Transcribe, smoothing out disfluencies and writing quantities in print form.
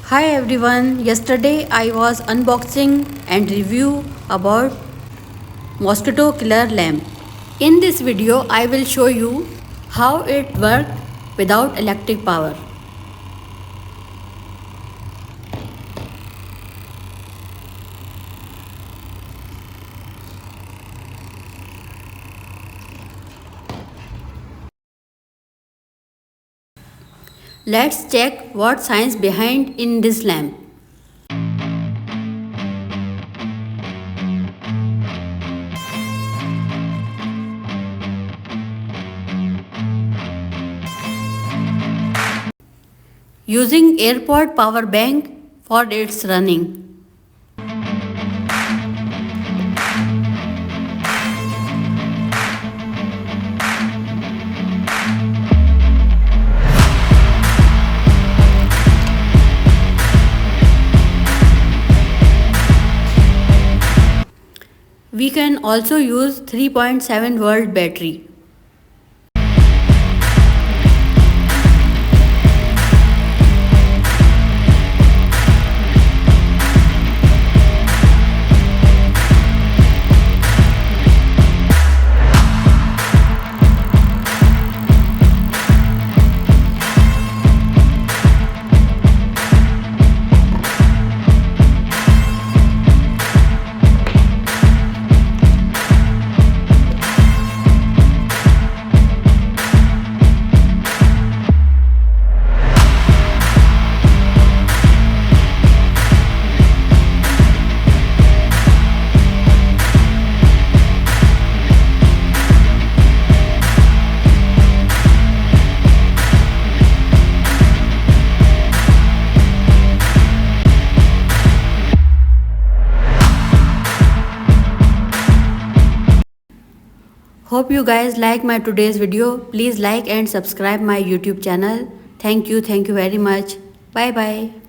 Hi everyone, yesterday I was unboxing and review about Mosquito killer lamp. In this video I will show you how it works without electric power. Let's check what science behind in this lamp. Using Airpod power bank for its running. We can also use 3.7 volt battery. Hope you guys like my today's video. Please like and subscribe my YouTube channel. Thank you very much. Bye bye.